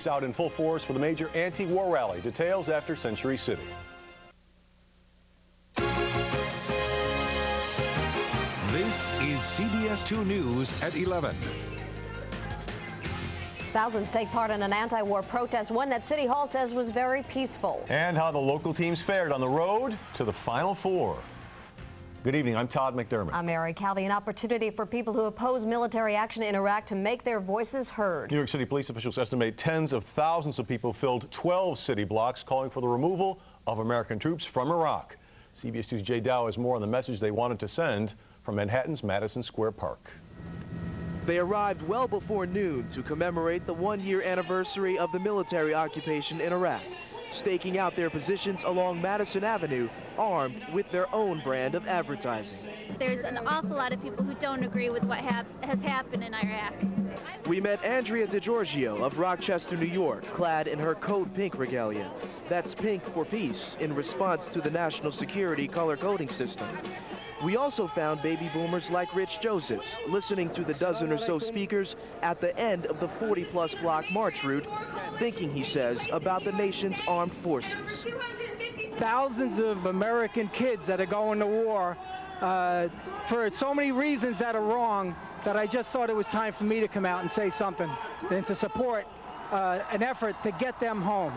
Out in full force for the major anti-war rally. Details after Century City. This is CBS 2 News at 11. Thousands take part in an anti-war protest, one that City Hall says was very peaceful. And how the local teams fared on the road to the Final Four. Good evening, I'm Todd McDermott. I'm Mary Calvi. An opportunity for people who oppose military action in Iraq to make their voices heard. New York City police officials estimate tens of thousands of people filled 12 city blocks calling for the removal of American troops from Iraq. CBS 2's Jay Dow has more on the message they wanted to send from Manhattan's Madison Square Park. They arrived well before noon to commemorate the one-year anniversary of the military occupation in Iraq, staking out their positions along Madison Avenue, armed with their own brand of advertising. There's an awful lot of people who don't agree with what has happened in Iraq. We met Andrea DiGiorgio of Rochester, New York, clad in her Code Pink regalia. That's pink for peace, in response to the national security color coding system. We also found baby boomers like Rich Josephs listening to the dozen or so speakers at the end of the 40-plus block march route, thinking, he says, about the nation's armed forces. Thousands of American kids that are going to war for so many reasons that are wrong, that I just thought it was time for me to come out and say something and to support an effort to get them home.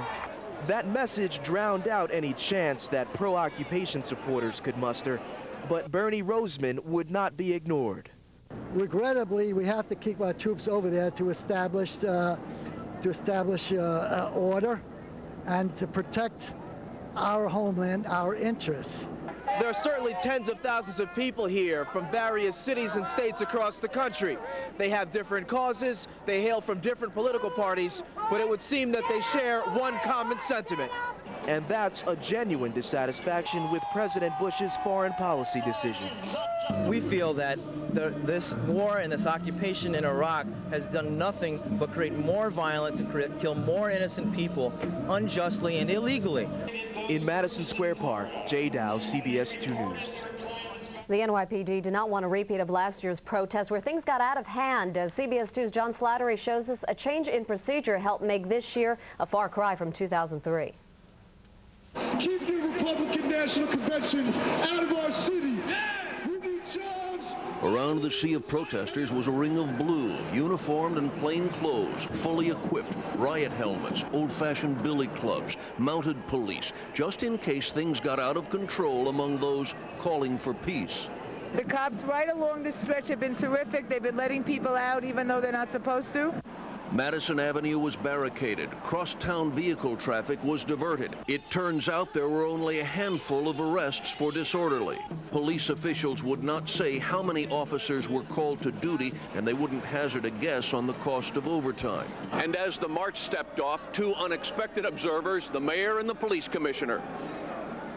That message drowned out any chance that pro-occupation supporters could muster, but Bernie Roseman would not be ignored. Regrettably, we have to keep our troops over there to establish order and to protect our homeland, our interests. There are certainly tens of thousands of people here from various cities and states across the country. They have different causes, they hail from different political parties, but it would seem that they share one common sentiment. And that's a genuine dissatisfaction with President Bush's foreign policy decisions. We feel that this war and this occupation in Iraq has done nothing but create more violence and kill more innocent people unjustly and illegally. In Madison Square Park, Jay Dow, CBS 2 News. The NYPD did not want a repeat of last year's protest where things got out of hand. As CBS 2's John Slattery shows us, a change in procedure helped make this year a far cry from 2003. Keep the Republican National Convention out of our city. We need jobs. Around the sea of protesters was a ring of blue, uniformed and plain clothes, fully equipped, riot helmets, old-fashioned billy clubs, mounted police, just in case things got out of control among those calling for peace. The cops right along this stretch have been terrific. They've been letting people out even though they're not supposed to. Madison Avenue was barricaded. Cross-town vehicle traffic was diverted. It turns out there were only a handful of arrests for disorderly. Police officials would not say how many officers were called to duty, and they wouldn't hazard a guess on the cost of overtime. And as the march stepped off, two unexpected observers, the mayor and the police commissioner.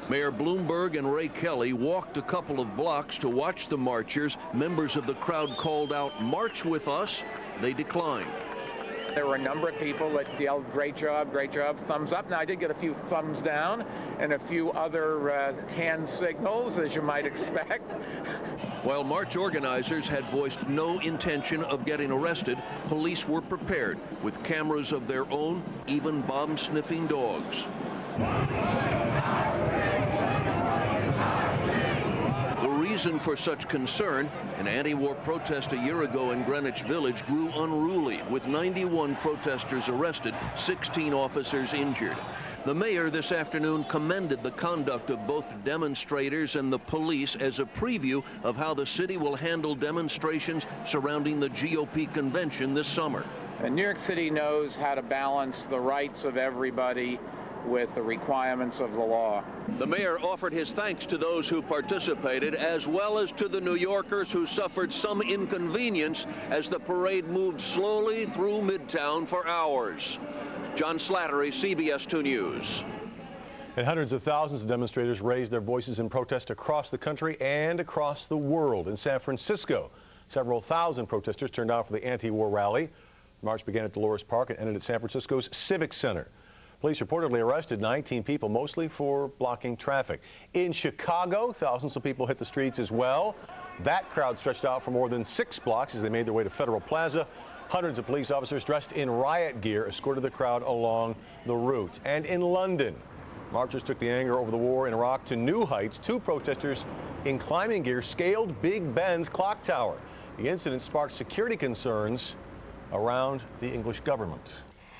Mayor Bloomberg and Ray Kelly walked a couple of blocks to watch the marchers. Members of the crowd called out, "March with us." They declined. There were a number of people that yelled, great job, thumbs up. Now, I did get a few thumbs down and a few other hand signals, as you might expect. While march organizers had voiced no intention of getting arrested, police were prepared with cameras of their own, even bomb-sniffing dogs. The reason for such concern, an anti-war protest a year ago in Greenwich Village grew unruly, with 91 protesters arrested, 16 officers injured. The mayor this afternoon commended the conduct of both demonstrators and the police as a preview of how the city will handle demonstrations surrounding the GOP convention this summer. And New York City knows how to balance the rights of everybody with the requirements of the law. The mayor offered his thanks to those who participated, as well as to the New Yorkers who suffered some inconvenience as the parade moved slowly through Midtown for hours. John Slattery, CBS 2 News. And hundreds of thousands of demonstrators raised their voices in protest across the country and across the world. In San Francisco, several thousand protesters turned out for the anti-war rally. The march began at Dolores Park and ended at San Francisco's Civic Center. Police reportedly arrested 19 people, mostly for blocking traffic. In Chicago, thousands of people hit the streets as well. That crowd stretched out for more than 6 blocks as they made their way to Federal Plaza. Hundreds of police officers dressed in riot gear escorted the crowd along the route. And in London, marchers took the anger over the war in Iraq to new heights. 2 protesters in climbing gear scaled Big Ben's clock tower. The incident sparked security concerns around the English government.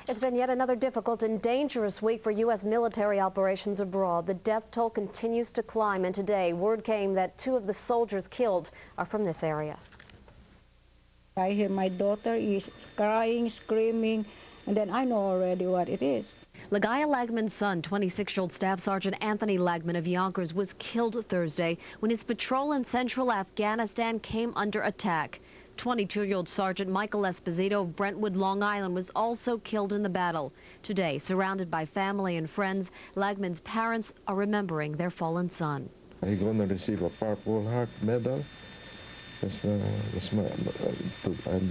It's been yet another difficult and dangerous week for U.S. military operations abroad. The death toll continues to climb, and today word came that 2 of the soldiers killed are from this area. I hear my daughter is crying, screaming, and then I know already what it is. Lagaya Lagman's son, 26-year-old Staff Sergeant Anthony Lagman of Yonkers, was killed Thursday when his patrol in central Afghanistan came under attack. 22-year-old Sergeant Michael Esposito of Brentwood, Long Island, was also killed in the battle. Today, surrounded by family and friends, Lagman's parents are remembering their fallen son. I'm going to receive a Purple Heart medal. I'm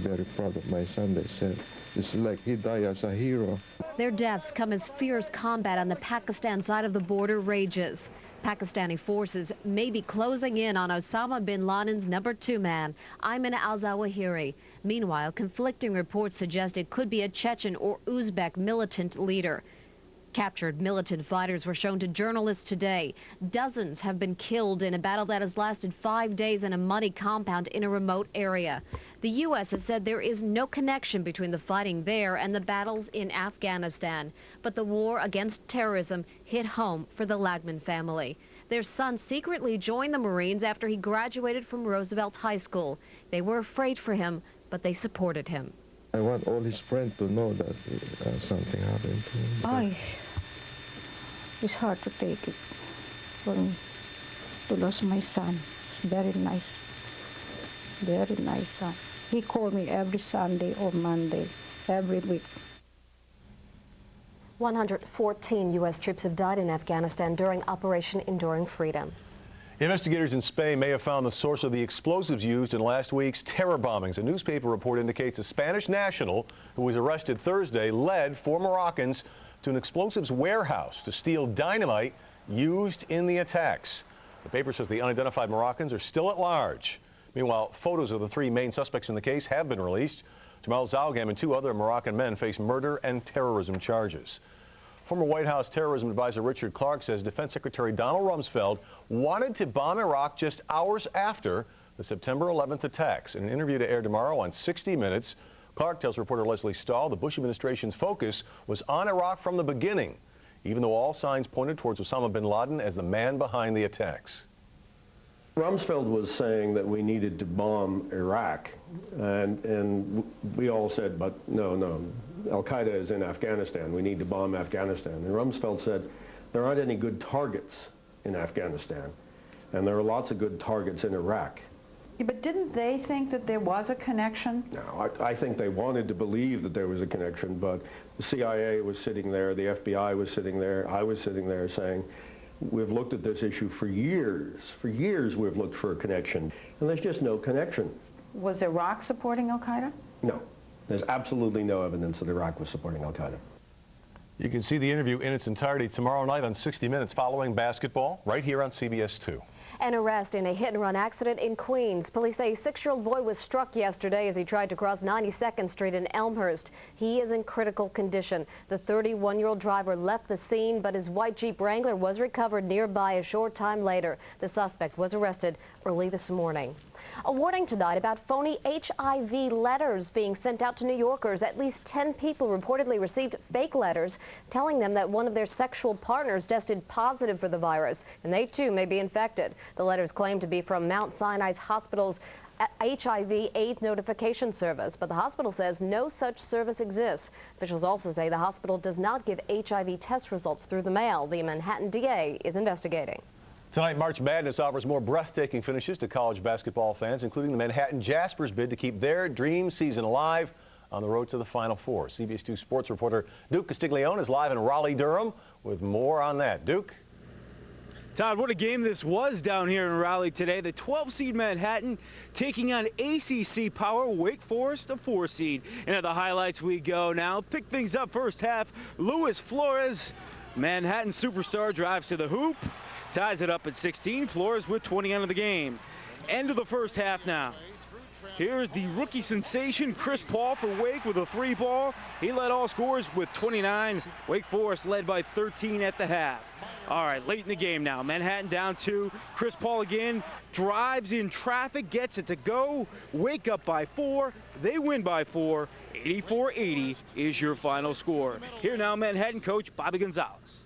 very proud of my son. They said it's like he died as a hero. Their deaths come as fierce combat on the Pakistan side of the border rages. Pakistani forces may be closing in on Osama bin Laden's number 2 man, Ayman al-Zawahiri. Meanwhile, conflicting reports suggest it could be a Chechen or Uzbek militant leader. Captured militant fighters were shown to journalists today. Dozens have been killed in a battle that has lasted 5 days in a muddy compound in a remote area. The U.S. has said there is no connection between the fighting there and the battles in Afghanistan. But the war against terrorism hit home for the Lagman family. Their son secretly joined the Marines after he graduated from Roosevelt High School. They were afraid for him, but they supported him. I want all his friends to know that something happened to him. It's hard to take it for me to lose my son. It's very nice son. He called me every Sunday or Monday, every week. 114 U.S. troops have died in Afghanistan during Operation Enduring Freedom. Investigators in Spain may have found the source of the explosives used in last week's terror bombings. A newspaper report indicates a Spanish national who was arrested Thursday led 4 Moroccans to an explosives warehouse to steal dynamite used in the attacks. The paper says the unidentified Moroccans are still at large. Meanwhile, photos of the 3 main suspects in the case have been released. Jamal Zalgam and 2 other Moroccan men face murder and terrorism charges. Former White House terrorism advisor Richard Clark says Defense Secretary Donald Rumsfeld wanted to bomb Iraq just hours after the September 11th attacks. In an interview to air tomorrow on 60 Minutes, Clark tells reporter Leslie Stahl the Bush administration's focus was on Iraq from the beginning, even though all signs pointed towards Osama bin Laden as the man behind the attacks. Rumsfeld was saying that we needed to bomb Iraq, and we all said, but no, Al-Qaeda is in Afghanistan. We need to bomb Afghanistan. And Rumsfeld said, there aren't any good targets in Afghanistan, and there are lots of good targets in Iraq. Yeah, but didn't they think that there was a connection? No, I think they wanted to believe that there was a connection, but the CIA was sitting there, the FBI was sitting there, I was sitting there saying, we've looked at this issue for years. For years we've looked for a connection, and there's just no connection. Was Iraq supporting Al-Qaeda? No. There's absolutely no evidence that Iraq was supporting Al-Qaeda. You can see the interview in its entirety tomorrow night on 60 Minutes following basketball, right here on CBS 2. An arrest in a hit-and-run accident in Queens. Police say a 6-year-old boy was struck yesterday as he tried to cross 92nd Street in Elmhurst. He is in critical condition. The 31-year-old driver left the scene, but his white Jeep Wrangler was recovered nearby a short time later. The suspect was arrested early this morning. A warning tonight about phony HIV letters being sent out to New Yorkers. At least 10 people reportedly received fake letters telling them that one of their sexual partners tested positive for the virus, and they too may be infected. The letters claim to be from Mount Sinai's hospital's HIV/AIDS notification service, but the hospital says no such service exists. Officials also say the hospital does not give HIV test results through the mail. The Manhattan DA is investigating. Tonight, March Madness offers more breathtaking finishes to college basketball fans, including the Manhattan Jaspers bid to keep their dream season alive on the road to the Final Four. CBS 2 sports reporter Duke Castiglione is live in Raleigh-Durham with more on that. Duke? Todd, what a game this was down here in Raleigh today. The 12-seed Manhattan taking on ACC power Wake Forest, a 4-seed. And at the highlights we go now. Pick things up first half. Luis Flores, Manhattan superstar, drives to the hoop. Ties it up at 16. Flores with 20 out of the game. End of the first half now. Here's the rookie sensation, Chris Paul for Wake with a 3-ball. He led all scorers with 29. Wake Forest led by 13 at the half. All right, late in the game now. Manhattan down 2. Chris Paul again drives in traffic, gets it to go. Wake up by 4. They win by 4. 84-80 is your final score. Here now, Manhattan coach Bobby Gonzalez.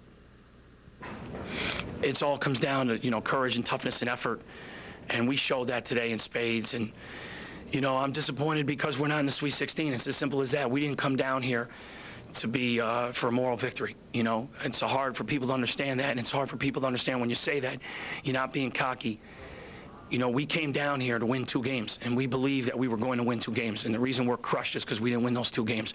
It all comes down to, courage and toughness and effort. And we showed that today in spades. And, I'm disappointed because we're not in the Sweet 16. It's as simple as that. We didn't come down here to be for a moral victory. It's hard for people to understand that, and it's hard for people to understand when you say that you're not being cocky. We came down here to win 2 games, and we believe that we were going to win 2 games. And the reason we're crushed is because we didn't win those 2 games.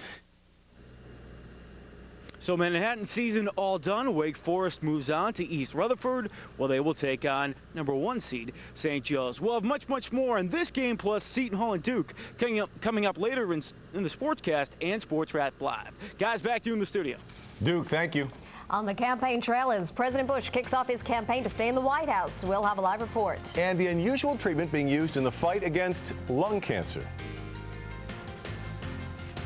So Manhattan season all done. Wake Forest moves on to East Rutherford, while they will take on number 1 seed St. Joe's. We'll have much more in this game, plus Seton Hall and Duke coming up later in the Sportscast and Sports Wrap Live. Guys, back to you in the studio. Duke, thank you. On the campaign trail as President Bush kicks off his campaign to stay in the White House. We'll have a live report. And the unusual treatment being used in the fight against lung cancer.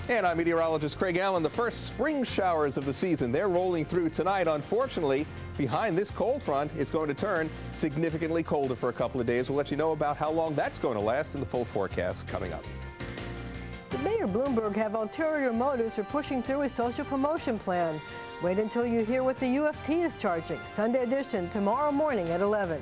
And I'm meteorologist Craig Allen. The first spring showers of the season, they're rolling through tonight. Unfortunately, behind this cold front, it's going to turn significantly colder for a couple of days. We'll let you know about how long that's going to last in the full forecast coming up. Did Mayor Bloomberg have ulterior motives for pushing through his social promotion plan? Wait until you hear what the UFT is charging. Sunday edition tomorrow morning at 11.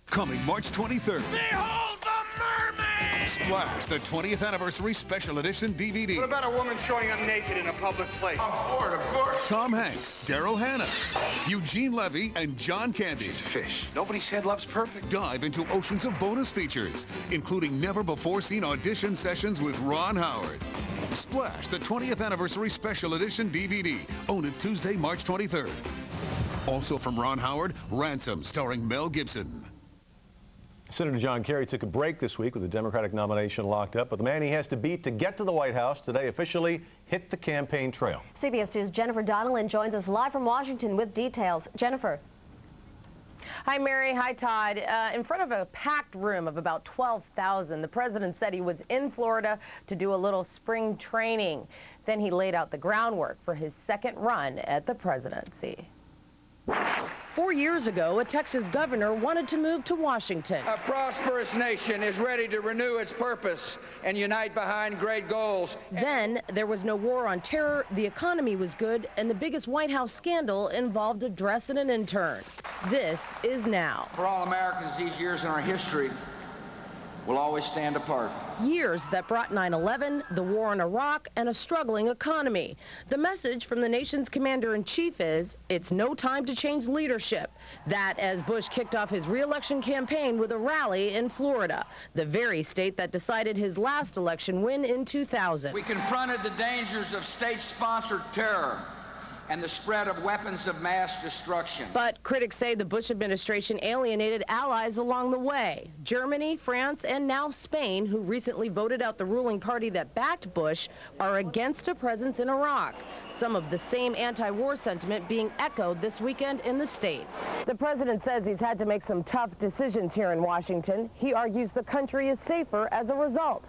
Coming March 23rd. Behold the mermaid! Splash, the 20th anniversary special edition DVD. What about a woman showing up naked in a public place? I'm bored, of course. Tom Hanks, Daryl Hannah, Eugene Levy, and John Candy. It's a fish. Nobody said love's perfect. Dive into oceans of bonus features, including never-before-seen audition sessions with Ron Howard. Splash, the 20th anniversary special edition DVD. Own it Tuesday, March 23rd. Also from Ron Howard, Ransom, starring Mel Gibson. Senator John Kerry took a break this week with the Democratic nomination locked up, but the man he has to beat to get to the White House today officially hit the campaign trail. CBS 2's Jennifer Donnellan joins us live from Washington with details. Jennifer. Hi, Mary. Hi, Todd. In front of a packed room of about 12,000, the president said he was in Florida to do a little spring training. Then he laid out the groundwork for his second run at the presidency. 4 years ago, a Texas governor wanted to move to Washington. A prosperous nation is ready to renew its purpose and unite behind great goals. Then there was no war on terror, the economy was good, and the biggest White House scandal involved a dress and an intern. This is now. For all Americans, these years in our history will always stand apart. Years that brought 9/11, the war in Iraq, and a struggling economy. The message from the nation's commander-in-chief is, it's no time to change leadership. That as Bush kicked off his re-election campaign with a rally in Florida, the very state that decided his last election win in 2000. We confronted the dangers of state-sponsored terror and the spread of weapons of mass destruction. But critics say the Bush administration alienated allies along the way. Germany, France, and now Spain, who recently voted out the ruling party that backed Bush, are against a presence in Iraq. Some of the same anti-war sentiment being echoed this weekend in the States. The president says he's had to make some tough decisions here in Washington. He argues the country is safer as a result.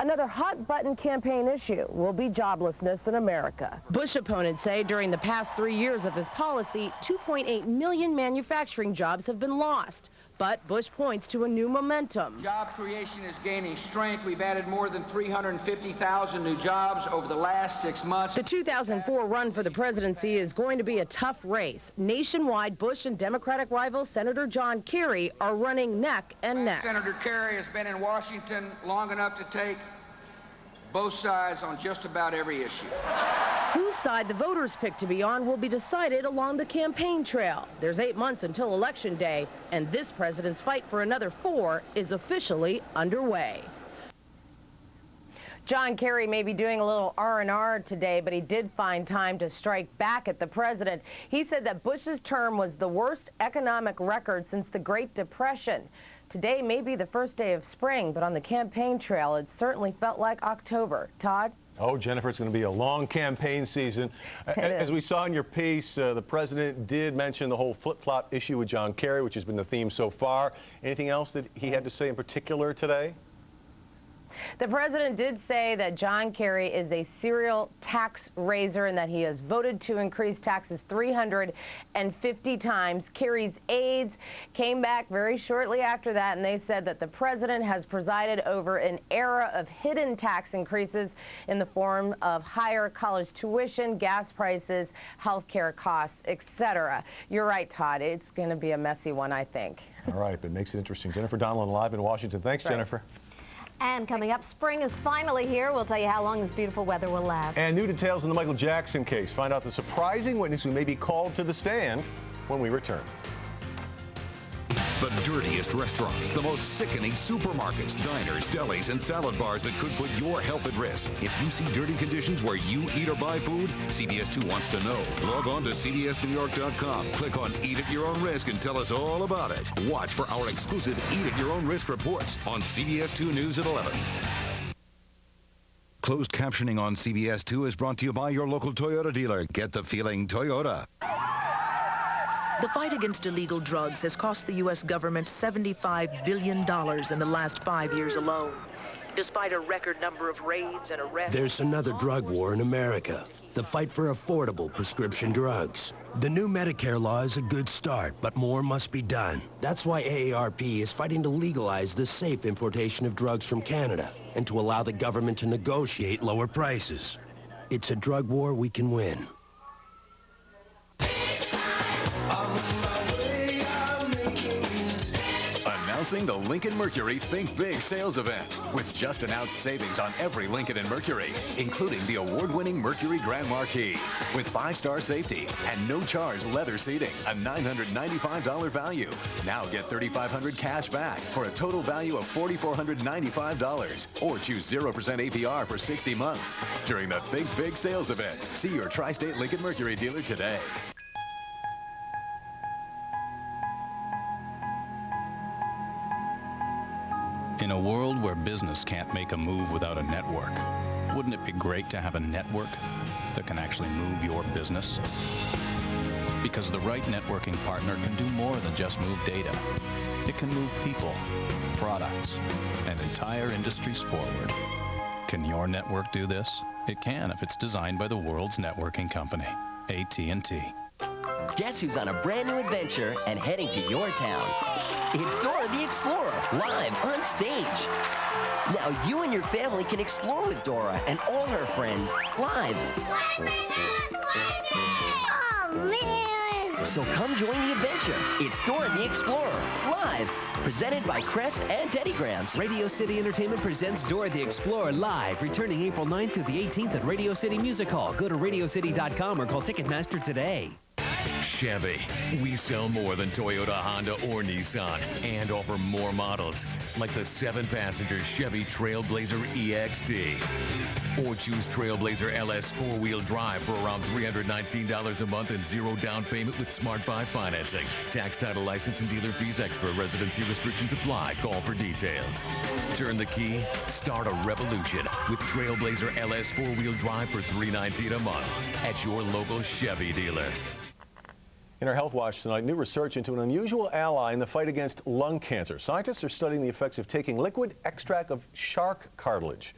Another hot-button campaign issue will be joblessness in America. Bush opponents say during the past 3 years of his policy, 2.8 million manufacturing jobs have been lost. But Bush points to a new momentum. Job creation is gaining strength. We've added more than 350,000 new jobs over the last 6 months. The 2004 run for the presidency is going to be a tough race. Nationwide, Bush and Democratic rival Senator John Kerry are running neck and neck. Senator Kerry has been in Washington long enough to take both sides on just about every issue. Whose side the voters pick to be on will be decided along the campaign trail. There's 8 months until Election Day, and this president's fight for another 4 is officially underway. John Kerry may be doing a little R&R today, but he did find time to strike back at the president. He said that Bush's term was the worst economic record since the Great Depression. Today may be the first day of spring, but on the campaign trail, it certainly felt like October. Todd? Oh, Jennifer, it's going to be a long campaign season. As we saw in your piece, the president did mention the whole flip-flop issue with John Kerry, which has been the theme so far. Anything else that he had to say in particular today? The president did say that John Kerry is a serial tax raiser and that he has voted to increase taxes 350 times. Kerry's aides came back very shortly after that, and they said that the president has presided over an era of hidden tax increases in the form of higher college tuition, gas prices, health care costs, etc. You're right, Todd. It's going to be a messy one, I think. All right, but it makes it interesting. Jennifer Donlin live in Washington. Thanks, right. Jennifer. And coming up, spring is finally here. We'll tell you how long this beautiful weather will last. And new details in the Michael Jackson case. Find out the surprising witness who may be called to the stand when we return. The dirtiest restaurants, the most sickening supermarkets, diners, delis, and salad bars that could put your health at risk. If you see dirty conditions where you eat or buy food, CBS 2 wants to know. Log on to cbsnewyork.com. Click on Eat at Your Own Risk and tell us all about it. Watch for our exclusive Eat at Your Own Risk reports on CBS 2 News at 11. Closed captioning on CBS 2 is brought to you by your local Toyota dealer. Get the feeling Toyota. The fight against illegal drugs has cost the U.S. government $75 billion in the last 5 years alone. Despite a record number of raids and arrests... There's another drug war in America. The fight for affordable prescription drugs. The new Medicare law is a good start, but more must be done. That's why AARP is fighting to legalize the safe importation of drugs from Canada and to allow the government to negotiate lower prices. It's a drug war we can win. Announcing the Lincoln Mercury Think Big sales event with just announced savings on every Lincoln and Mercury, including the award-winning Mercury Grand Marquis with 5-star safety and no-charge leather seating, a $995 value. Now get $3,500 cash back for a total value of $4,495, or choose 0% APR for 60 months during the Think Big sales event. See your Tri-State Lincoln Mercury dealer today. In a world where business can't make a move without a network, wouldn't it be great to have a network that can actually move your business? Because the right networking partner can do more than just move data. It can move people, products, and entire industries forward. Can your network do this? It can if it's designed by the world's networking company, AT&T. Guess who's on a brand new adventure and heading to your town? It's Dora the Explorer, live on stage. Now you and your family can explore with Dora and all her friends live. Oh, man! So come join the adventure. It's Dora the Explorer, live. Presented by Crest and Teddy Grahams. Radio City Entertainment presents Dora the Explorer live, returning April 9th through the 18th at Radio City Music Hall. Go to radiocity.com or call Ticketmaster today. Chevy. We sell more than Toyota, Honda, or Nissan and offer more models, like the 7-passenger Chevy Trailblazer EXT. Or choose Trailblazer LS 4-wheel drive for around $319 a month and 0 down payment with Smart Buy financing. Tax, title, license, and dealer fees extra. Residency restrictions apply. Call for details. Turn the key. Start a revolution with Trailblazer LS 4-wheel drive for $319 a month at your local Chevy dealer. In our Health Watch tonight, new research into an unusual ally in the fight against lung cancer. Scientists are studying the effects of taking liquid extract of shark cartilage.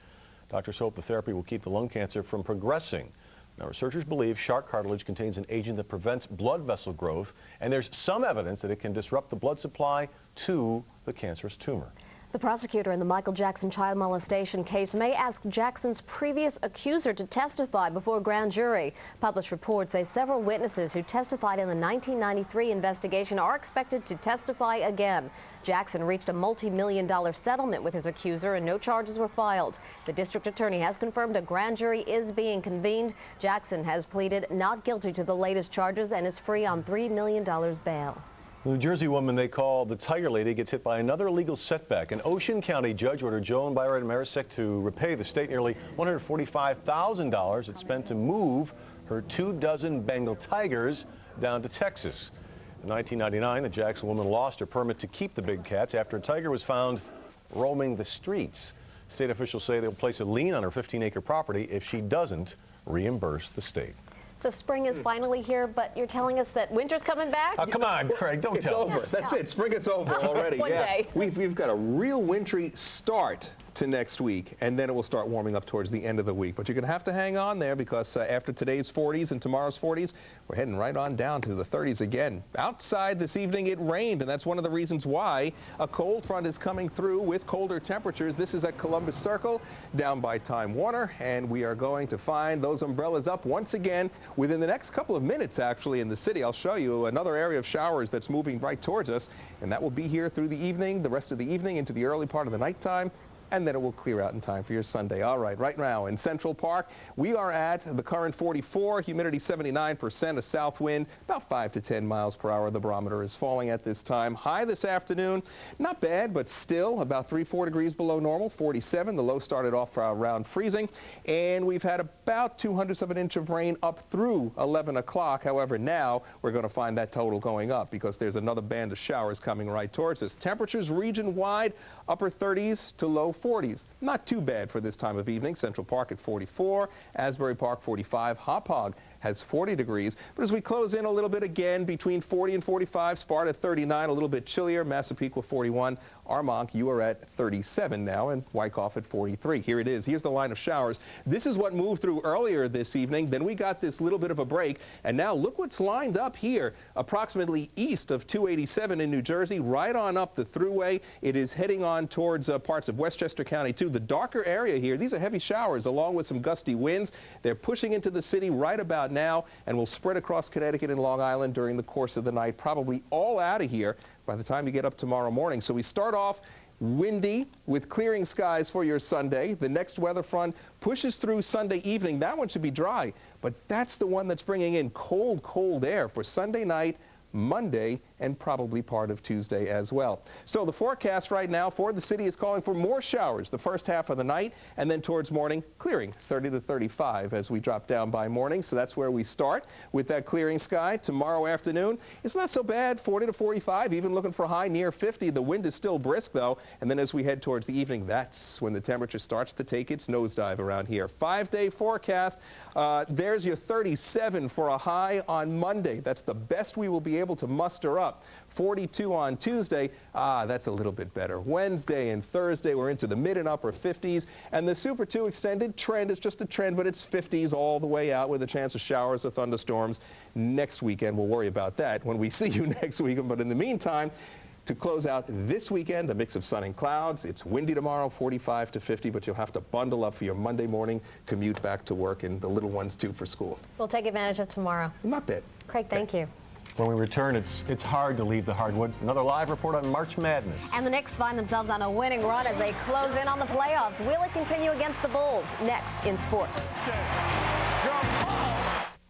Doctors hope the therapy will keep the lung cancer from progressing. Now, researchers believe shark cartilage contains an agent that prevents blood vessel growth, and there's some evidence that it can disrupt the blood supply to the cancerous tumor. The prosecutor in the Michael Jackson child molestation case may ask Jackson's previous accuser to testify before a grand jury. Published reports say several witnesses who testified in the 1993 investigation are expected to testify again. Jackson reached a multi-million-dollar settlement with his accuser and no charges were filed. The district attorney has confirmed a grand jury is being convened. Jackson has pleaded not guilty to the latest charges and is free on $3 million bail. The New Jersey woman they call the Tiger Lady gets hit by another legal setback. An Ocean County judge ordered Joan Byron Marisek to repay the state nearly $145,000 it spent to move her 24 Bengal tigers down to Texas. In 1999, the Jackson woman lost her permit to keep the big cats after a tiger was found roaming the streets. State officials say they'll place a lien on her 15-acre property if she doesn't reimburse the state. So spring is finally here, but you're telling us that winter's coming back? Oh, come on, Craig, don't tell us. It's over. That's it. Spring is over already. One day. We've got a real wintry start to next week, and then it will start warming up towards the end of the week. But you're going to have to hang on there because after today's 40s and tomorrow's 40s, we're heading right on down to the 30s again. Outside this evening, it rained, and that's one of the reasons why a cold front is coming through with colder temperatures. This is at Columbus Circle, down by Time Warner, and we are going to find those umbrellas up once again within the next couple of minutes, actually, in the city. I'll show you another area of showers that's moving right towards us, and that will be here through the evening, the rest of the evening into the early part of the nighttime, and then it will clear out in time for your Sunday. All right now in Central Park, we are at the current 44, humidity 79%, a south wind, about 5 to 10 miles per hour. The barometer is falling at this time. High this afternoon, not bad, but still about 3-4 degrees below normal, 47. The low started off around freezing, and we've had about 2/100 of an inch of rain up through 11 o'clock. However, now we're going to find that total going up because there's another band of showers coming right towards us. Temperatures region-wide, upper 30s to low 40s. Not too bad for this time of evening. Central Park at 44, Asbury Park 45, Hop Hog has 40 degrees. But as we close in a little bit again, between 40 and 45, Sparta 39, a little bit chillier, Massapequa 41, Armonk, you are at 37 now, and Wyckoff at 43. Here it is. Here's the line of showers. This is what moved through earlier this evening. Then we got this little bit of a break, and now look what's lined up here, approximately east of 287 in New Jersey, right on up the thruway. It is heading on towards parts of Westchester County, too. The darker area here, these are heavy showers along with some gusty winds. They're pushing into the city right about now and will spread across Connecticut and Long Island during the course of the night, probably all out of here by the time you get up tomorrow morning. So we start off windy with clearing skies for your Sunday. The next weather front pushes through Sunday evening. That one should be dry, but that's the one that's bringing in cold air for Sunday night, Monday, and probably part of Tuesday as well. So the forecast right now for the city is calling for more showers the first half of the night, and then towards morning, clearing 30 to 35 as we drop down by morning. So that's where we start with that clearing sky. Tomorrow afternoon, it's not so bad, 40 to 45, even looking for a high near 50. The wind is still brisk, though, and then as we head towards the evening, that's when the temperature starts to take its nosedive around here. 5-day forecast. There's your 37 for a high on Monday. That's the best we will be able to muster up. 42 on Tuesday. That's a little bit better. Wednesday and Thursday, we're into the mid and upper 50s. And the Super 2 extended trend is just a trend, but it's 50s all the way out with a chance of showers or thunderstorms. Next weekend, we'll worry about that when we see you next weekend. But in the meantime, to close out this weekend, a mix of sun and clouds. It's windy tomorrow, 45 to 50, but you'll have to bundle up for your Monday morning commute back to work, and the little ones, too, for school. We'll take advantage of tomorrow. Not bad. Craig, thank you. When we return, it's hard to leave the hardwood. Another live report on March Madness. And the Knicks find themselves on a winning run as they close in on the playoffs. Will it continue against the Bulls? Next in sports.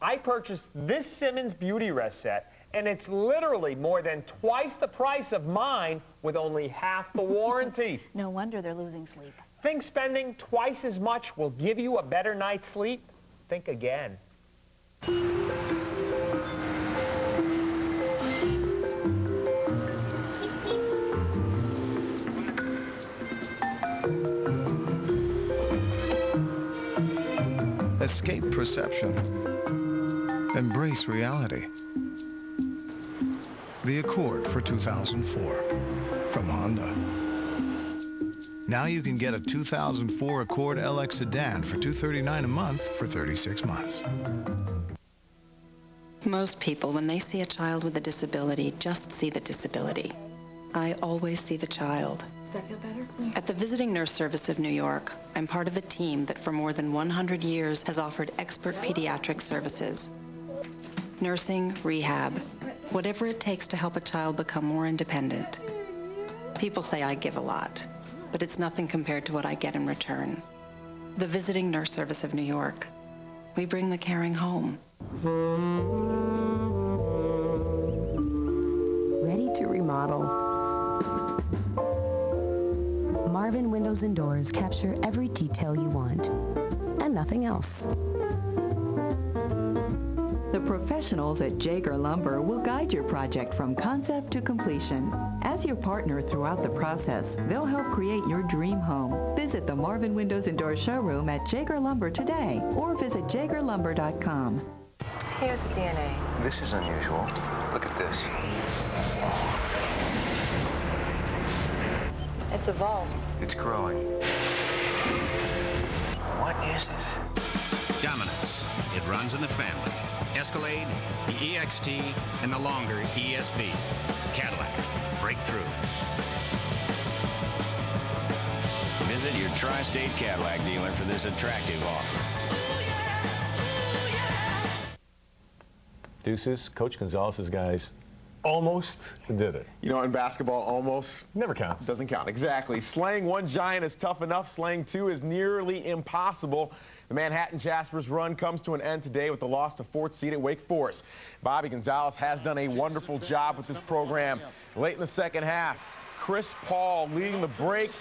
I purchased this Simmons Beauty Rest set, and it's literally more than twice the price of mine with only half the warranty. No wonder they're losing sleep. Think spending twice as much will give you a better night's sleep? Think again. Escape perception. Embrace reality. The Accord for 2004 from Honda. Now you can get a 2004 Accord LX sedan for $239 a month for 36 months. Most people, when they see a child with a disability, just see the disability. I always see the child. Does that feel better? At the Visiting Nurse Service of New York, I'm part of a team that for more than 100 years has offered expert pediatric services. Nursing, rehab, whatever it takes to help a child become more independent. People say I give a lot, but it's nothing compared to what I get in return. The Visiting Nurse Service of New York. We bring the caring home. Ready to remodel. Marvin Windows and Doors capture every detail you want, and nothing else. The professionals at Jaeger Lumber will guide your project from concept to completion. As your partner throughout the process, they'll help create your dream home. Visit the Marvin Windows and Doors showroom at Jaeger Lumber today, or visit jaegerlumber.com. Here's the DNA. This is unusual. Look at this. It's evolved. It's growing. What is this? Dominance. It runs in the family. Escalade, the EXT, and the longer ESV. Cadillac. Breakthrough. Visit your tri-state Cadillac dealer for this attractive offer. Deuces, Coach Gonzalez's guys almost did it. You know, in basketball, almost never counts. Doesn't count. Exactly. Slaying one giant is tough enough. Slaying two is nearly impossible. The Manhattan Jaspers run comes to an end today with the loss to 4th seed at Wake Forest. Bobby Gonzalez has done a wonderful job with this program. Late in the second half, Chris Paul leading the break.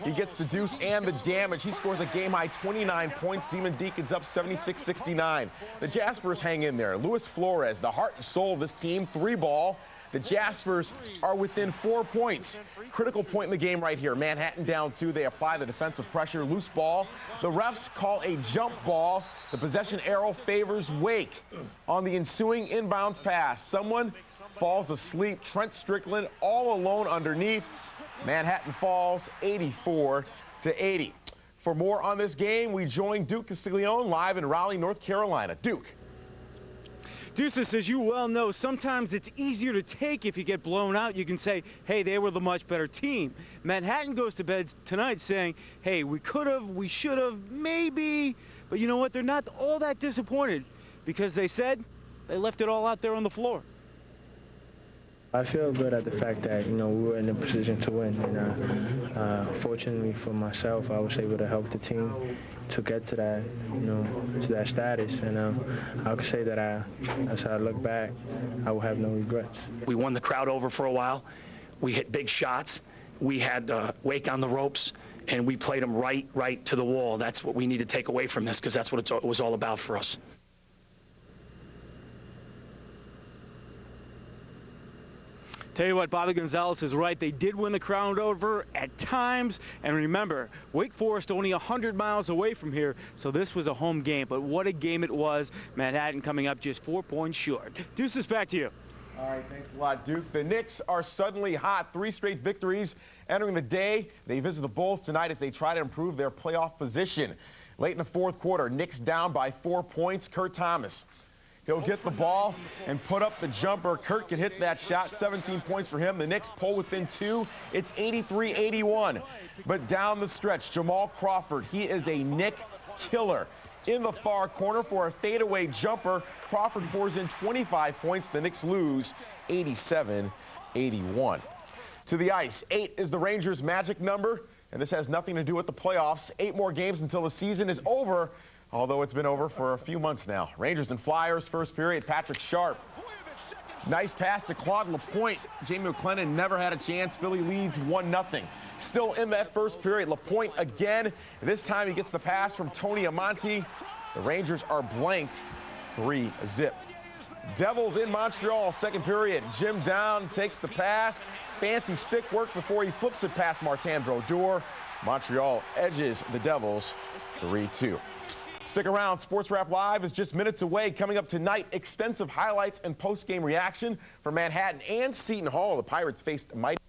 He gets the deuce and the damage. He scores a game-high 29 points. Demon Deacons up 76-69. The Jaspers hang in there. Luis Flores, the heart and soul of this team, 3-ball. The Jaspers are within 4 points. Critical point in the game right here. Manhattan down 2. They apply the defensive pressure. Loose ball. The refs call a jump ball. The possession arrow favors Wake. On the ensuing inbounds pass, someone falls asleep. Trent Strickland all alone underneath. Manhattan falls 84-80. For more on this game, we join Duke Castiglione live in Raleigh, North Carolina. Duke. Deuces, as you well know, sometimes it's easier to take if you get blown out. You can say, hey, they were the much better team. Manhattan goes to bed tonight saying, hey, we could have, we should have, maybe. But you know what? They're not all that disappointed because they said they left it all out there on the floor. I feel good at the fact that, we were in a position to win. And fortunately for myself, I was able to help the team to get to that, to that status. And I could say that as I look back, I will have no regrets. We won the crowd over for a while. We hit big shots. We had Wake on the ropes, and we played them right to the wall. That's what we need to take away from this, because that's what it was all about for us. Tell you what, Bobby Gonzalez is right. They did win the crowd over at times. And remember, Wake Forest only 100 miles away from here, so this was a home game. But what a game it was. Manhattan coming up just 4 points short. Deuces, back to you. All right, thanks a lot, Duke. The Knicks are suddenly hot. 3 straight victories entering the day. They visit the Bulls tonight as they try to improve their playoff position. Late in the fourth quarter, Knicks down by 4 points. Kurt Thomas. He'll get the ball and put up the jumper. Kurt can hit that shot. 17 points for him. The Knicks pull within 2. It's 83-81. But down the stretch, Jamal Crawford, he is a Knick killer. In the far corner for a fadeaway jumper. Crawford pours in 25 points. The Knicks lose 87-81. To the ice, 8 is the Rangers' magic number. And this has nothing to do with the playoffs. 8 more games until the season is over. Although it's been over for a few months now. Rangers and Flyers, first period, Patrick Sharp. Nice pass to Claude LaPointe. Jamie McLennan never had a chance. Philly leads 1-0. Still in that first period, LaPointe again. This time he gets the pass from Tony Amonte. The Rangers are blanked 3-0. Devils in Montreal, second period. Jim Down takes the pass. Fancy stick work before he flips it past Martin Brodeur. Montreal edges the Devils 3-2. Stick around. Sports Wrap Live is just minutes away. Coming up tonight, extensive highlights and post-game reaction from Manhattan and Seton Hall. The Pirates faced mighty